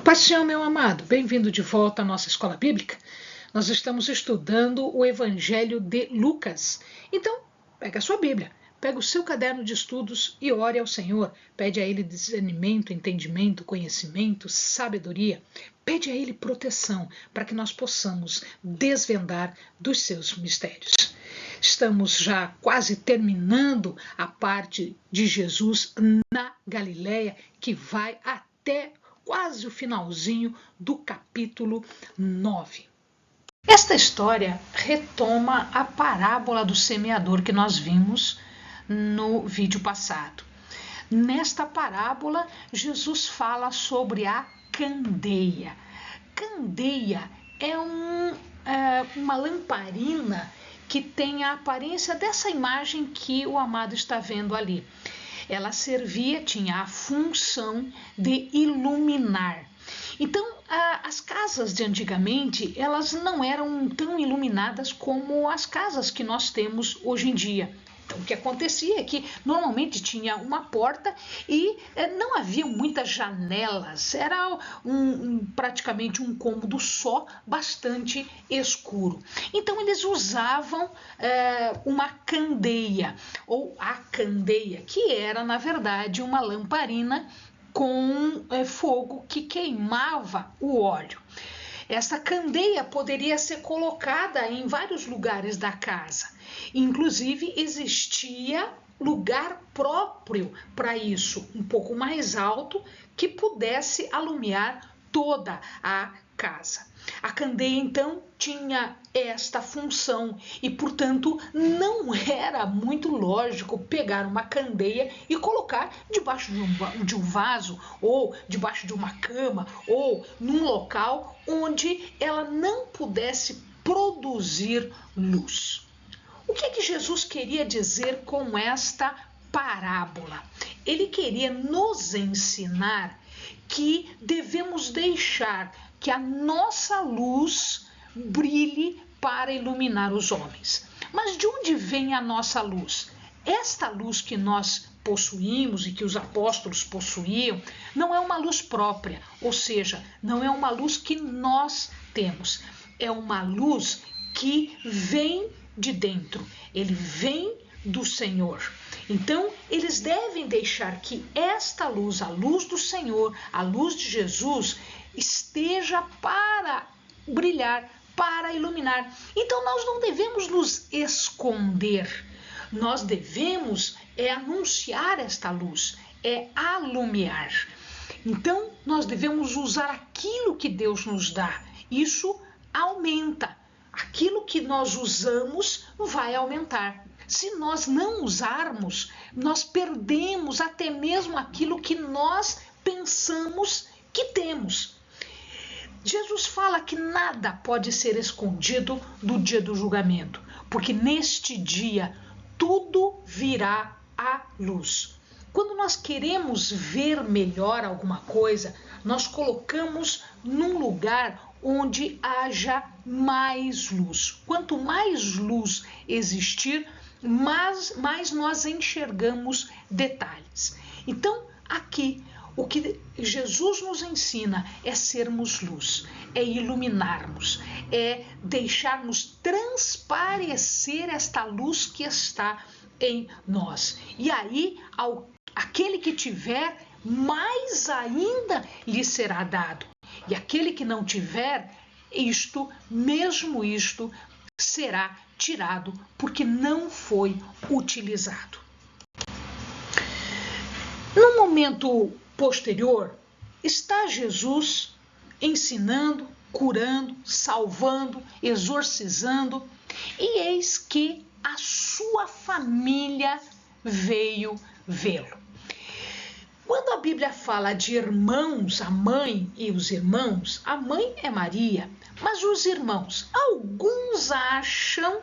Paz do Senhor, meu amado, bem-vindo de volta à nossa escola bíblica. Nós estamos estudando o Evangelho de Lucas. Então, pega a sua Bíblia, pega o seu caderno de estudos e ore ao Senhor. Pede a Ele discernimento, entendimento, conhecimento, sabedoria. Pede a Ele proteção para que nós possamos desvendar dos seus mistérios. Estamos já quase terminando a parte de Jesus na Galileia, que vai até quase o finalzinho do capítulo 9. Esta história retoma a parábola do semeador que nós vimos no vídeo passado. Nesta parábola, Jesus fala sobre a candeia. Candeia é uma lamparina que tem a aparência dessa imagem que o amado está vendo ali. Ela tinha a função de iluminar. Então, as casas de antigamente, elas não eram tão iluminadas como as casas que nós temos hoje em dia. Então, o que acontecia é que normalmente tinha uma porta e não havia muitas janelas, era praticamente um cômodo só, bastante escuro. Então, eles usavam uma candeia, ou a candeia, que era, na verdade, uma lamparina com fogo que queimava o óleo. Essa candeia poderia ser colocada em vários lugares da casa. Inclusive, existia lugar próprio para isso, um pouco mais alto, que pudesse alumiar toda a casa. A candeia, então, tinha esta função e, portanto, não era muito lógico pegar uma candeia e colocar debaixo de um vaso ou debaixo de uma cama ou num local onde ela não pudesse produzir luz. O que Jesus queria dizer com esta parábola? Ele queria nos ensinar que devemos deixar que a nossa luz brilhe para iluminar os homens. Mas de onde vem a nossa luz? Esta luz que nós possuímos e que os apóstolos possuíam não é uma luz própria, ou seja, não é uma luz que nós temos. É uma luz que vem de dentro, ele vem do Senhor. Então, eles devem deixar que esta luz, a luz do Senhor, a luz de Jesus, esteja para brilhar, para iluminar. Então, nós não devemos nos esconder, nós devemos anunciar esta luz, alumiar. Então, nós devemos usar aquilo que Deus nos dá. Isso aumenta. Aquilo que nós usamos vai aumentar. Se nós não usarmos, nós perdemos até mesmo aquilo que nós pensamos que temos. Jesus fala que nada pode ser escondido do dia do julgamento, porque neste dia tudo virá à luz. Quando nós queremos ver melhor alguma coisa, nós colocamos num lugar onde haja mais luz. Quanto mais luz existir, mais nós enxergamos detalhes. Então, aqui, o que Jesus nos ensina é sermos luz, é iluminarmos, é deixarmos transparecer esta luz que está em nós. E aí, aquele que tiver, mais ainda lhe será dado. E aquele que não tiver, mesmo isto, será tirado, porque não foi utilizado. No momento posterior, está Jesus ensinando, curando, salvando, exorcizando, e eis que a sua família veio vê-lo. Quando a Bíblia fala de irmãos, a mãe e os irmãos, a mãe é Maria, mas os irmãos, alguns acham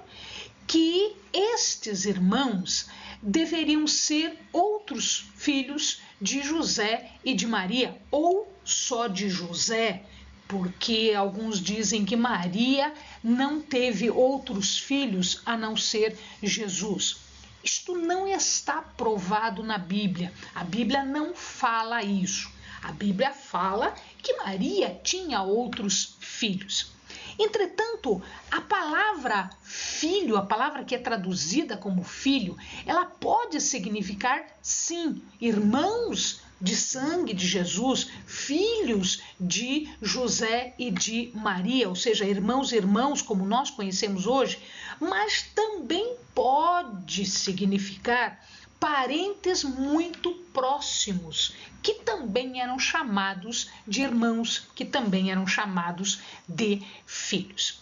que estes irmãos deveriam ser outros filhos de José e de Maria, ou só de José, porque alguns dizem que Maria não teve outros filhos a não ser Jesus. Isto não está provado na Bíblia. A Bíblia não fala isso. A Bíblia fala que Maria tinha outros filhos. Entretanto, a palavra filho, a palavra que é traduzida como filho, ela pode significar, sim, irmãos de sangue de Jesus, filhos de José e de Maria, ou seja, irmãos e irmãos como nós conhecemos hoje, mas também pode significar parentes muito próximos, que também eram chamados de irmãos, que também eram chamados de filhos.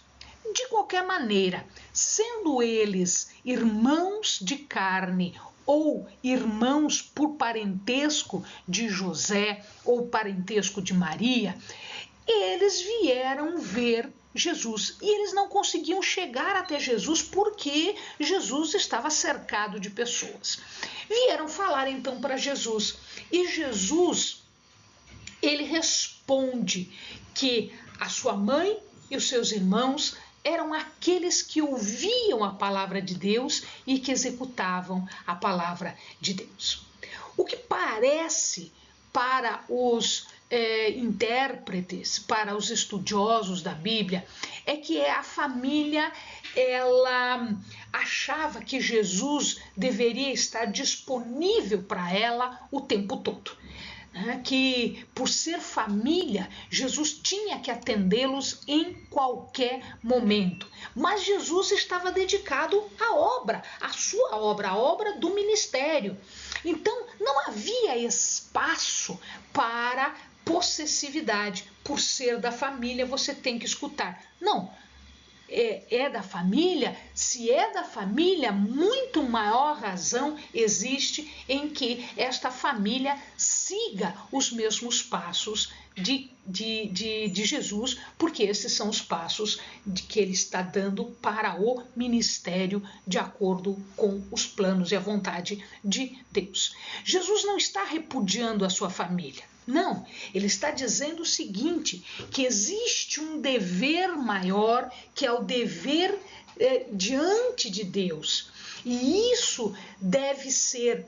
De qualquer maneira, sendo eles irmãos de carne ou irmãos por parentesco de José ou parentesco de Maria, eles vieram ver Jesus e eles não conseguiam chegar até Jesus porque Jesus estava cercado de pessoas. Vieram falar então para Jesus e Jesus, ele responde que a sua mãe e os seus irmãos eram aqueles que ouviam a palavra de Deus e que executavam a palavra de Deus. O que parece para os intérpretes, para os estudiosos da Bíblia, é que a família ela achava que Jesus deveria estar disponível para ela o tempo todo. Que por ser família, Jesus tinha que atendê-los em qualquer momento. Mas Jesus estava dedicado à obra, à sua obra, à obra do ministério. Então, não havia espaço para possessividade. Por ser da família, você tem que escutar. Não. É da família, se é da família, muito maior razão existe em que esta família siga os mesmos passos de Jesus, porque esses são os passos que ele está dando para o ministério de acordo com os planos e a vontade de Deus. Jesus não está repudiando a sua família. Não, ele está dizendo o seguinte, que existe um dever maior, que é o dever diante de Deus. E isso deve ser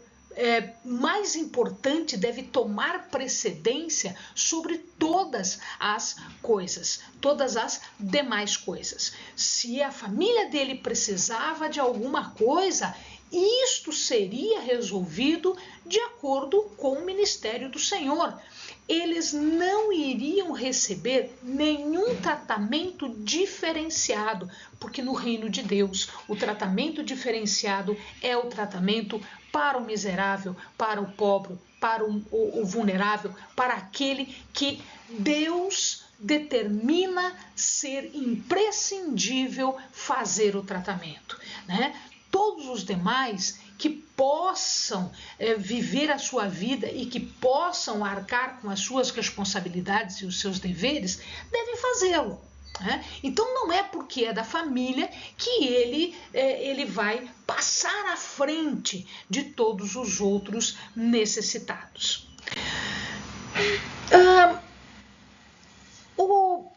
mais importante, deve tomar precedência sobre todas as coisas, todas as demais coisas. Se a família dele precisava de alguma coisa, isto seria resolvido de acordo com o ministério do Senhor. Eles não iriam receber nenhum tratamento diferenciado, porque no reino de Deus o tratamento diferenciado é o tratamento para o miserável, para o pobre, para o vulnerável, para aquele que Deus determina ser imprescindível fazer o tratamento, né? Todos os demais que possam viver a sua vida e que possam arcar com as suas responsabilidades e os seus deveres, devem fazê-lo. Então não é porque é da família que ele vai passar à frente de todos os outros necessitados. O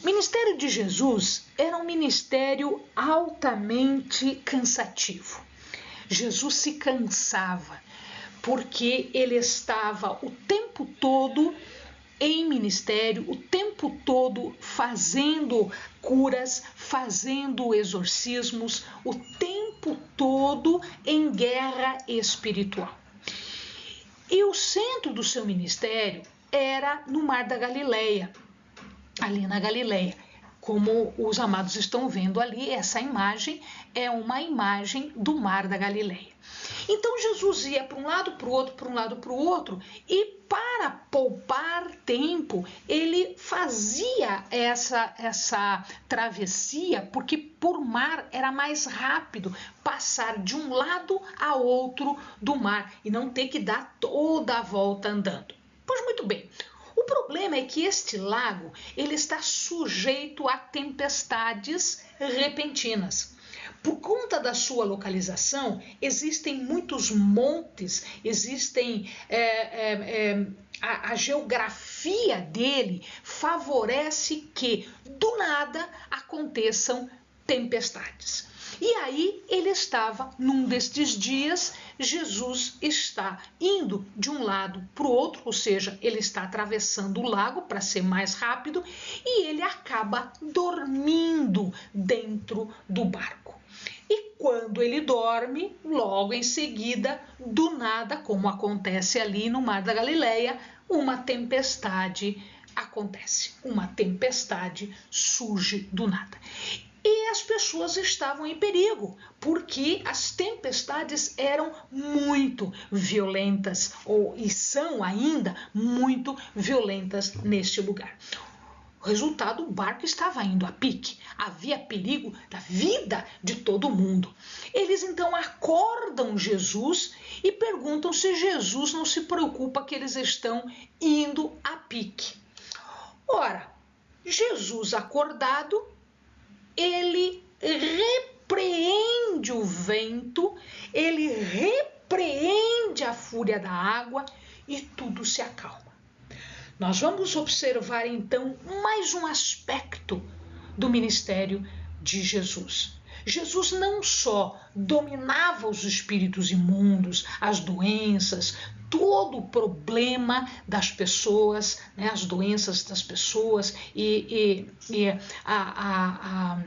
ministério de Jesus era um ministério altamente cansativo. Jesus se cansava porque ele estava o tempo todo em ministério, o tempo todo fazendo curas, fazendo exorcismos, o tempo todo em guerra espiritual. E o centro do seu ministério era no Mar da Galileia, ali na Galileia. Como os amados estão vendo ali, essa imagem é uma imagem do Mar da Galileia. Então Jesus ia para um lado, para o outro, para um lado, para o outro, e para poupar tempo, ele fazia essa travessia, porque por mar era mais rápido passar de um lado a outro do mar e não ter que dar toda a volta andando. Pois muito bem. O problema é que este lago ele está sujeito a tempestades repentinas. Por conta da sua localização, existem muitos montes, a geografia dele favorece que do nada aconteçam tempestades. E aí ele estava, num destes dias, Jesus está indo de um lado para o outro, ou seja, ele está atravessando o lago para ser mais rápido e ele acaba dormindo dentro do barco. E quando ele dorme, logo em seguida, do nada, como acontece ali no Mar da Galileia, uma tempestade acontece. Uma tempestade surge do nada. E as pessoas estavam em perigo, porque as tempestades eram muito violentas, e são ainda muito violentas neste lugar. O resultado, o barco estava indo a pique, havia perigo da vida de todo mundo. Eles então acordam Jesus e perguntam se Jesus não se preocupa que eles estão indo a pique. Ora, Jesus acordado, ele repreende o vento, ele repreende a fúria da água e tudo se acalma. Nós vamos observar então mais um aspecto do ministério de Jesus. Jesus não só dominava os espíritos imundos, as doenças, todo o problema das pessoas, né, as doenças das pessoas e a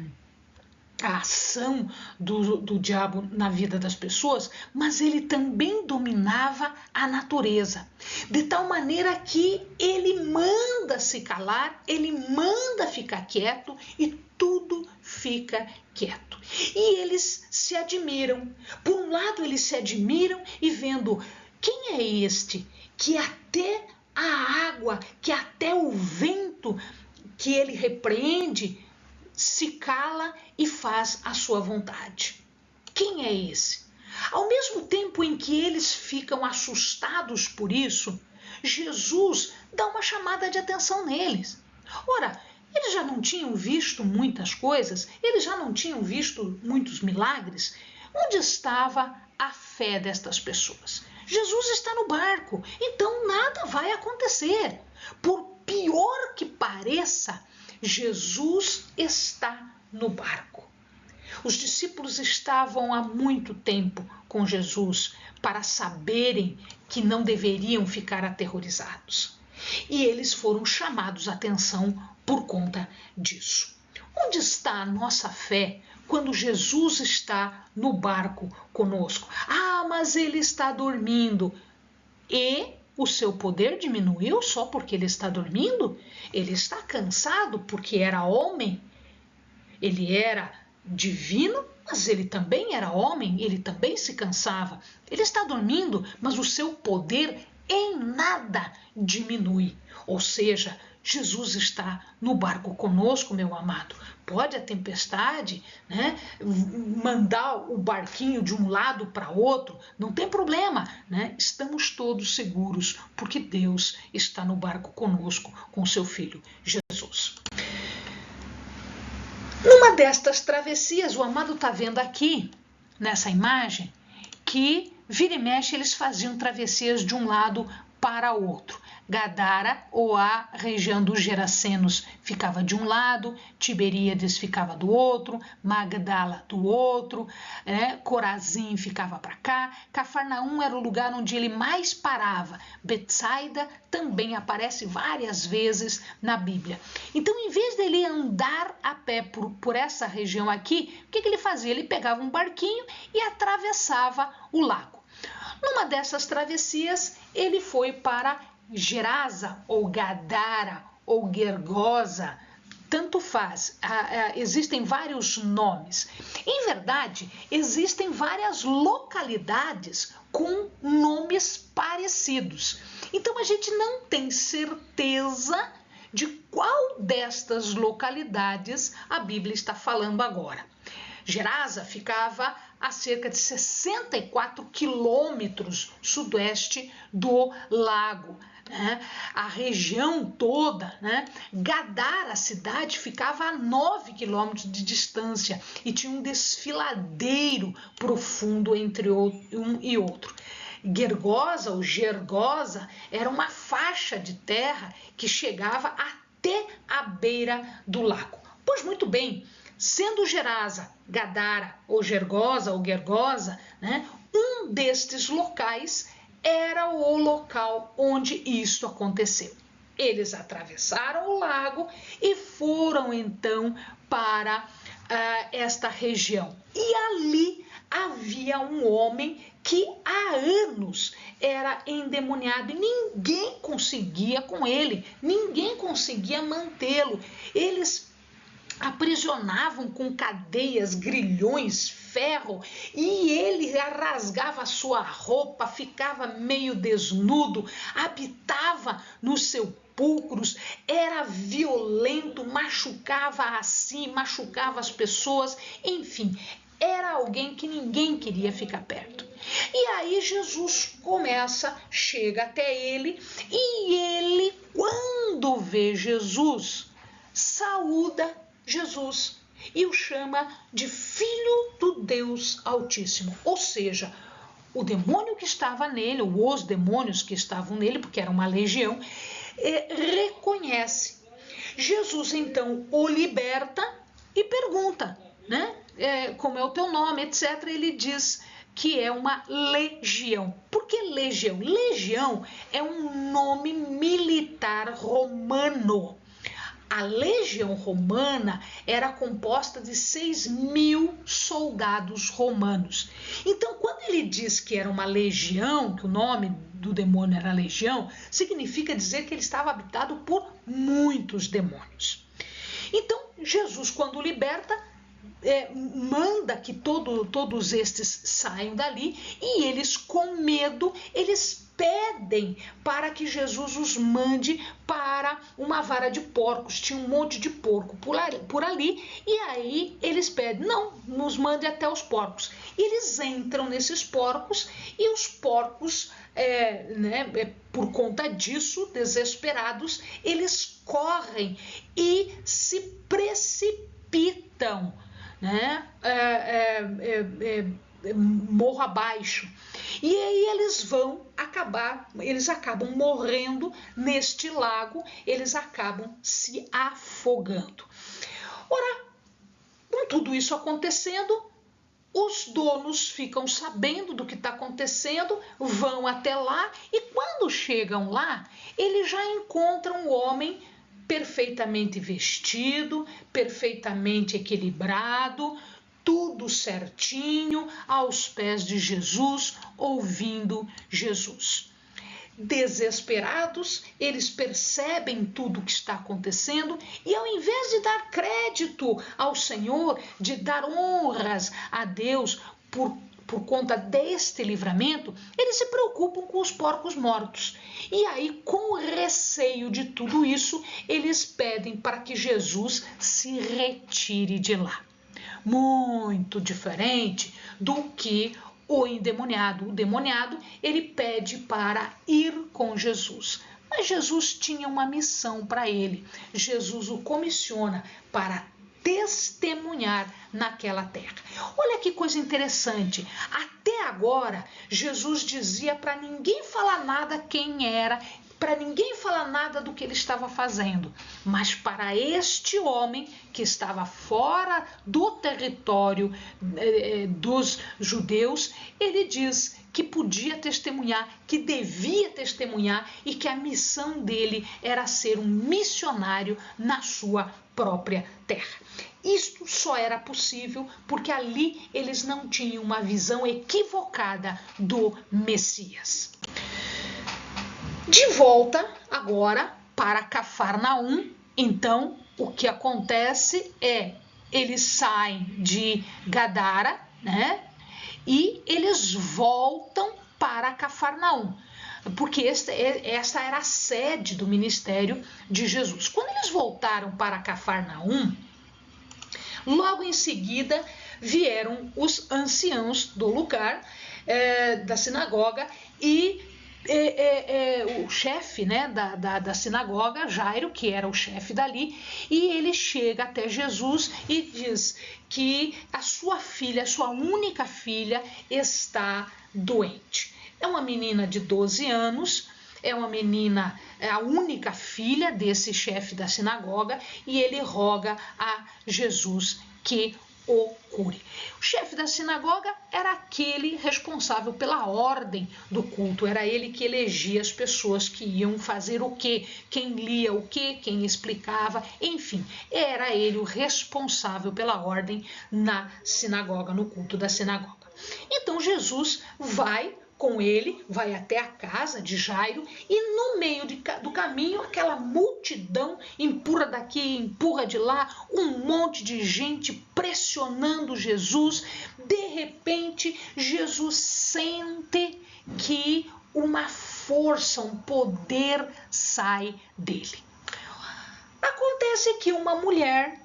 ação do diabo na vida das pessoas, mas ele também dominava a natureza, de tal maneira que ele manda se calar, ele manda ficar quieto e tudo fica quieto. E eles se admiram. Por um lado, eles se admiram e vendo quem é este que até a água, que até o vento que ele repreende, se cala e faz a sua vontade. Quem é esse? Ao mesmo tempo em que eles ficam assustados por isso, Jesus dá uma chamada de atenção neles. Ora, eles já não tinham visto muitas coisas, eles já não tinham visto muitos milagres. Onde estava a fé destas pessoas? Jesus está no barco, então nada vai acontecer. Por pior que pareça, Jesus está no barco. Os discípulos estavam há muito tempo com Jesus para saberem que não deveriam ficar aterrorizados. E eles foram chamados a atenção por conta disso. Onde está a nossa fé quando Jesus está no barco conosco? Ah, mas ele está dormindo. E o seu poder diminuiu só porque ele está dormindo? Ele está cansado porque era homem? Ele era divino, mas ele também era homem, ele também se cansava. Ele está dormindo, mas o seu poder em nada diminui. Ou seja, Jesus está no barco conosco, meu amado. Pode a tempestade, né, mandar o barquinho de um lado para outro, não tem problema, né? Estamos todos seguros, porque Deus está no barco conosco, com seu Filho Jesus. Numa destas travessias, o amado está vendo aqui, nessa imagem, que vira e mexe eles faziam travessias de um lado para o outro. Gadara, ou a região dos Gerasenos, ficava de um lado, Tiberíades ficava do outro, Magdala do outro, Corazim ficava para cá, Cafarnaum era o lugar onde ele mais parava, Betsaida também aparece várias vezes na Bíblia. Então, em vez dele andar a pé por essa região aqui, o que ele fazia? Ele pegava um barquinho e atravessava o lago. Numa dessas travessias, ele foi para Gerasa, ou Gadara, ou Gergosa, tanto faz, existem vários nomes. Em verdade, existem várias localidades com nomes parecidos. Então, a gente não tem certeza de qual destas localidades a Bíblia está falando agora. Gerasa ficava a cerca de 64 quilômetros sudoeste do lago. A região toda, Gadara, a cidade, ficava a 9 quilômetros de distância e tinha um desfiladeiro profundo entre um e outro. Gergosa, ou Gergosa, era uma faixa de terra que chegava até a beira do lago. Pois muito bem, sendo Gerasa, Gadara, ou Gergosa, né? Um destes locais era o local onde isto aconteceu. Eles atravessaram o lago e foram então para esta região. E ali havia um homem que há anos era endemoniado e ninguém conseguia com ele, ninguém conseguia mantê-lo. Eles aprisionavam com cadeias, grilhões, ferro, e ele rasgava a sua roupa, ficava meio desnudo, habitava nos sepulcros, era violento, machucava a si, machucava as pessoas, enfim, era alguém que ninguém queria ficar perto. E aí Jesus chega até ele, e ele, quando vê Jesus, saúda Jesus e o chama de Filho do Deus Altíssimo. Ou seja, o demônio que estava nele, ou os demônios que estavam nele, porque era uma legião, reconhece. Jesus então o liberta e pergunta, né? Como é o teu nome, etc. Ele diz que é uma legião. Por que legião? Legião é um nome militar romano. A legião romana era composta de 6.000 soldados romanos. Então, quando ele diz que era uma legião, que o nome do demônio era legião, significa dizer que ele estava habitado por muitos demônios. Então, Jesus, quando liberta, manda que todos estes saiam dali, e eles, com medo, eles pedem para que Jesus os mande para uma vara de porcos. Tinha um monte de porco por ali, e aí eles pedem, não, nos mande até os porcos. E eles entram nesses porcos, e os porcos, por conta disso, desesperados, eles correm e se precipitam, né? Morro abaixo. E aí eles acabam morrendo neste lago, eles acabam se afogando. Ora, com tudo isso acontecendo, os donos ficam sabendo do que está acontecendo, vão até lá, e quando chegam lá, eles já encontram o homem perfeitamente vestido, perfeitamente equilibrado, tudo certinho, aos pés de Jesus, ouvindo Jesus. Desesperados, eles percebem tudo o que está acontecendo, e ao invés de dar crédito ao Senhor, de dar honras a Deus por conta deste livramento, eles se preocupam com os porcos mortos. E aí, com receio de tudo isso, eles pedem para que Jesus se retire de lá. Muito diferente do que o endemoniado. O demoniado, ele pede para ir com Jesus. Mas Jesus tinha uma missão para ele. Jesus o comissiona para testemunhar naquela terra. Olha que coisa interessante. Até agora, Jesus dizia para ninguém falar nada quem era, para ninguém falar nada do que ele estava fazendo. Mas para este homem que estava fora do território dos judeus, ele diz que podia testemunhar, que devia testemunhar, e que a missão dele era ser um missionário na sua própria terra. Isto só era possível porque ali eles não tinham uma visão equivocada do Messias. De volta agora para Cafarnaum, então o que acontece é, eles saem de Gadara, né? E eles voltam para Cafarnaum, porque esta era a sede do ministério de Jesus. Quando eles voltaram para Cafarnaum, logo em seguida vieram os anciãos do lugar, da sinagoga, e o chefe, né, da sinagoga, Jairo, que era o chefe dali, e ele chega até Jesus e diz que a sua filha, a sua única filha, está doente. É uma menina de 12 anos, é a única filha desse chefe da sinagoga, e ele roga a Jesus que o cure. O chefe da sinagoga era aquele responsável pela ordem do culto, era ele que elegia as pessoas que iam fazer o quê, quem lia o quê, quem explicava, enfim, era ele o responsável pela ordem na sinagoga, no culto da sinagoga. Então Jesus vai com ele, vai até a casa de Jairo e no meio do caminho aquela multidão empurra daqui, empurra de lá, um monte de gente pressionando Jesus. De repente, Jesus sente que uma força, um poder sai dele. Acontece que uma mulher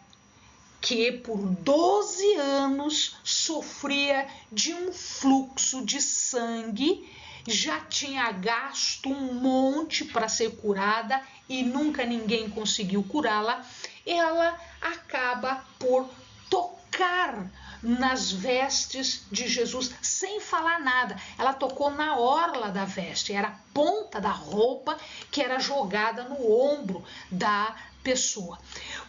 que por 12 anos sofria de um fluxo de sangue, já tinha gasto um monte para ser curada e nunca ninguém conseguiu curá-la, ela acaba por tocar nas vestes de Jesus sem falar nada. Ela tocou na orla da veste, era a ponta da roupa que era jogada no ombro da pessoa.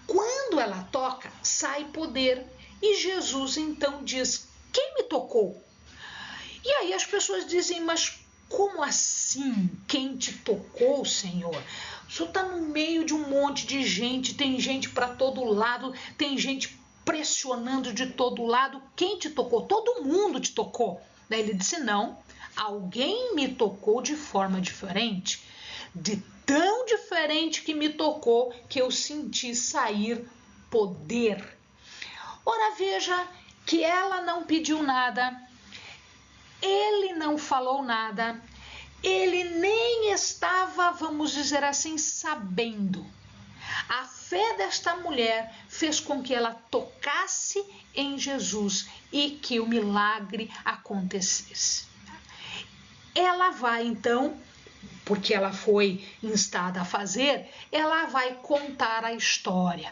Quando ela toca, sai poder e Jesus então diz: quem me tocou? E aí as pessoas dizem: mas como assim? Quem te tocou, Senhor? O Senhor está no meio de um monte de gente, tem gente para todo lado, tem gente pressionando de todo lado. Quem te tocou? Todo mundo te tocou. Daí ele disse: não, alguém me tocou de forma diferente, de tão diferente que me tocou que eu senti sair poder. Ora, veja que ela não pediu nada, ele não falou nada, ele nem estava, vamos dizer assim, sabendo. A fé desta mulher fez com que ela tocasse em Jesus e que o milagre acontecesse. Ela vai então, porque ela foi instada a fazer, ela vai contar a história.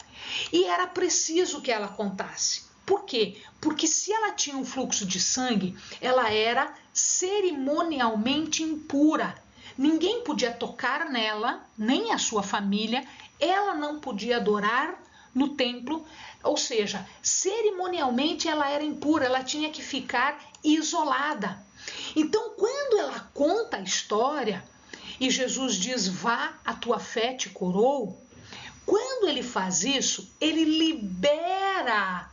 E era preciso que ela contasse. Por quê? Porque se ela tinha um fluxo de sangue, ela era cerimonialmente impura. Ninguém podia tocar nela, nem a sua família, ela não podia adorar no templo, ou seja, cerimonialmente ela era impura, ela tinha que ficar isolada. Então, quando ela conta a história, e Jesus diz: vá, a tua fé te curou. Quando ele faz isso, ele libera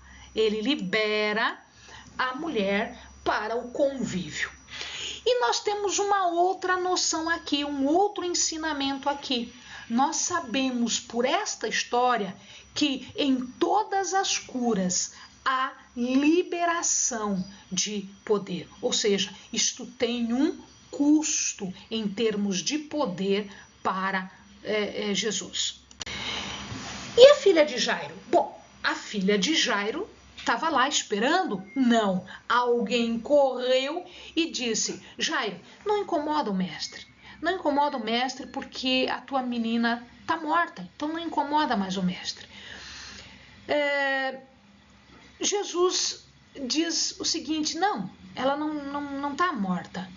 a mulher para o convívio. E nós temos uma outra noção aqui, um outro ensinamento aqui. Nós sabemos por esta história que em todas as curas há liberação de poder. Ou seja, isto tem um custo em termos de poder para Jesus. E a filha de Jairo? Bom, a filha de Jairo estava lá esperando? Não. Alguém correu e disse: Jairo, não incomoda o mestre. Não incomoda o mestre porque a tua menina está morta. Então não incomoda mais o mestre. Jesus diz o seguinte: não, ela não está morta.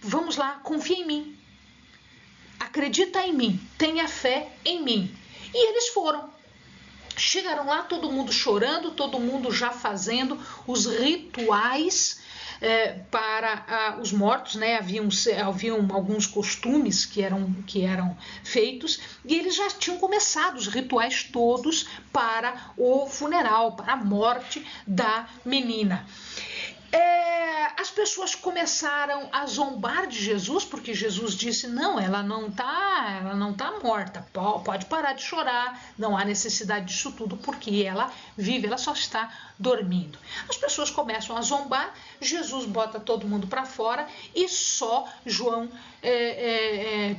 Vamos lá, confia em mim. Acredita em mim, tenha fé em mim. E eles foram. Chegaram lá, todo mundo chorando, todo mundo já fazendo os rituais para os mortos, né? Haviam alguns costumes que eram feitos e eles já tinham começado os rituais todos para o funeral, para a morte da menina. As pessoas começaram a zombar de Jesus, porque Jesus disse: não, ela não tá morta, pode parar de chorar, não há necessidade disso tudo, porque ela vive, ela só está dormindo. As pessoas começam a zombar, Jesus bota todo mundo para fora e só João,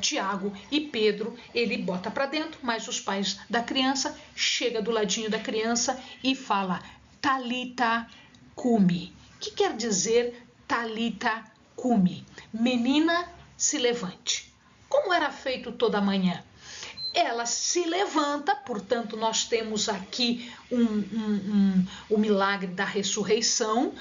Tiago e Pedro ele bota para dentro, mas os pais da criança chega do ladinho da criança e fala: Talita cumi. O que quer dizer Talita cumi? Menina, se levante. Como era feito toda manhã? Ela se levanta, portanto nós temos aqui o milagre da ressurreição,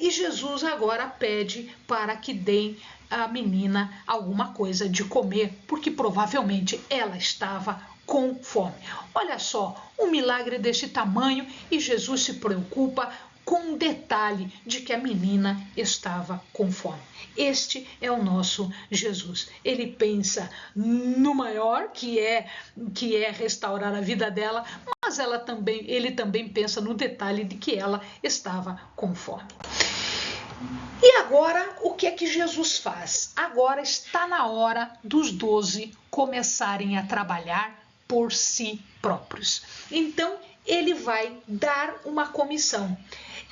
e Jesus agora pede para que deem a menina alguma coisa de comer, porque provavelmente ela estava com fome. Olha só, um milagre desse tamanho e Jesus se preocupa com o detalhe de que a menina estava com fome. Este é o nosso Jesus. Ele pensa no maior, que é restaurar a vida dela, mas ele também pensa no detalhe de que ela estava com fome. E agora, o que é que Jesus faz? Agora está na hora dos 12 começarem a trabalhar por si próprios. Então, ele vai dar uma comissão.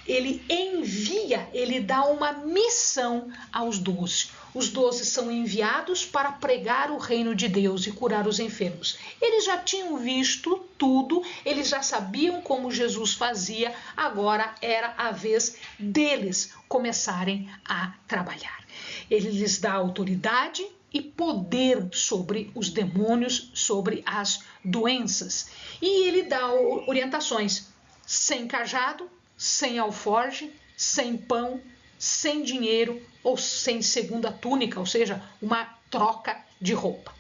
Ele dá uma missão aos 12. Os 12 são enviados para pregar o reino de Deus e curar os enfermos. Eles já tinham visto tudo, eles já sabiam como Jesus fazia, agora era a vez deles começarem a trabalhar. Ele lhes dá autoridade e poder sobre os demônios, sobre as doenças. E ele dá orientações: sem cajado, sem alforge, sem pão, sem dinheiro ou sem segunda túnica, ou seja, uma troca de roupa. O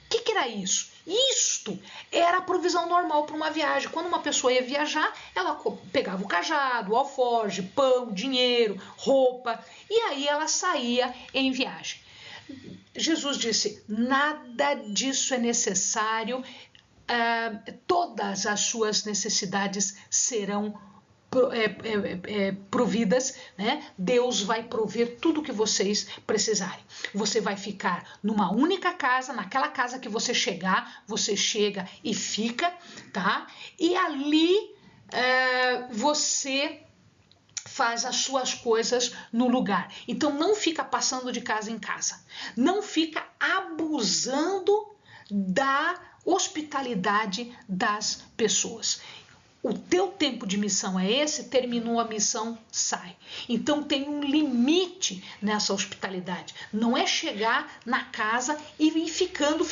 que era isso? Isto era a provisão normal para uma viagem. Quando uma pessoa ia viajar, ela pegava o cajado, o alforge, pão, dinheiro, roupa, e aí ela saía em viagem. Jesus disse: nada disso é necessário, todas as suas necessidades serão providas, né? Deus vai prover tudo o que vocês precisarem. Você vai ficar numa única casa, naquela casa que você chegar, você chega e fica, tá? E ali você faz as suas coisas no lugar. Então não fica passando de casa em casa. Não fica abusando da hospitalidade das pessoas. O teu tempo de missão é esse, terminou a missão, sai. Então tem um limite nessa hospitalidade. Não é chegar na casa e ir ficando.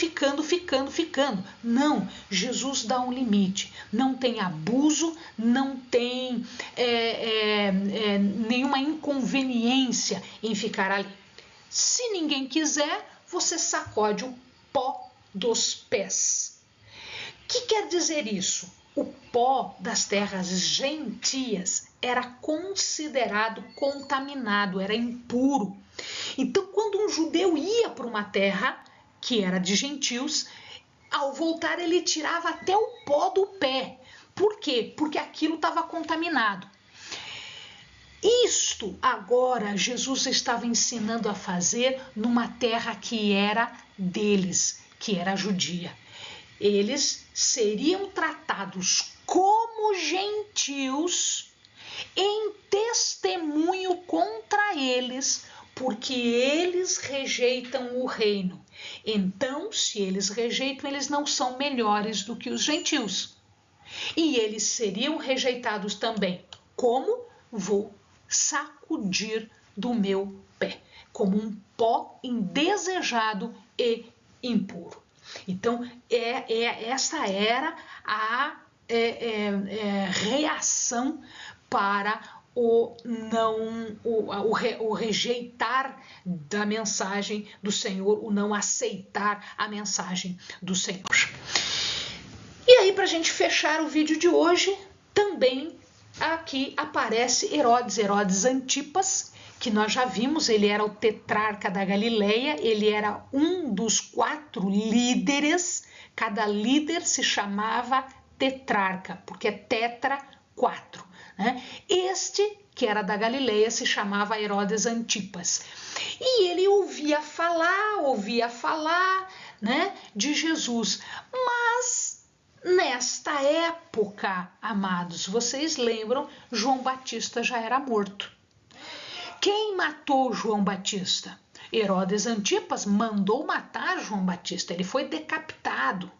Não, Jesus dá um limite. Não tem abuso, não tem nenhuma inconveniência em ficar ali. Se ninguém quiser, você sacode o pó dos pés. O que quer dizer isso? O pó das terras gentias era considerado contaminado, era impuro. Então, quando um judeu ia para uma terra que era de gentios, ao voltar ele tirava até o pó do pé. Por quê? Porque aquilo estava contaminado. Isto agora Jesus estava ensinando a fazer numa terra que era deles, que era judia. Eles seriam tratados como gentios em testemunho contra eles, porque eles rejeitam o reino. Então, se eles rejeitam, eles não são melhores do que os gentios. E eles seriam rejeitados também. Como? Vou sacudir do meu pé, como um pó indesejado e impuro. Então, essa era a reação para o rejeitar da mensagem do Senhor, o não aceitar a mensagem do Senhor. E aí, para a gente fechar o vídeo de hoje, também aqui aparece Herodes Antipas, que nós já vimos, ele era o tetrarca da Galileia, ele era um dos 4 líderes, cada líder se chamava tetrarca, porque é tetra 4. Né? Este, que era da Galileia, se chamava Herodes Antipas. E ele ouvia falar, né, de Jesus, mas nesta época, amados, vocês lembram, João Batista já era morto. Quem matou João Batista? Herodes Antipas mandou matar João Batista, ele foi decapitado.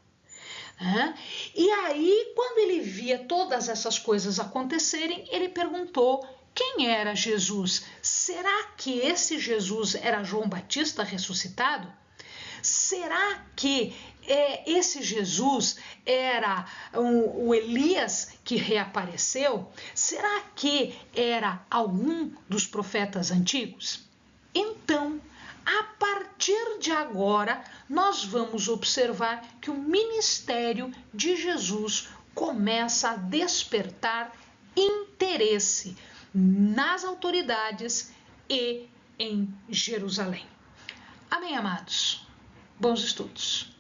E aí, quando ele via todas essas coisas acontecerem, ele perguntou: quem era Jesus? Será que esse Jesus era João Batista ressuscitado? Será que esse Jesus era o Elias que reapareceu? Será que era algum dos profetas antigos? Então, A partir de agora, nós vamos observar que o ministério de Jesus começa a despertar interesse nas autoridades e em Jerusalém. Amém, amados? Bons estudos!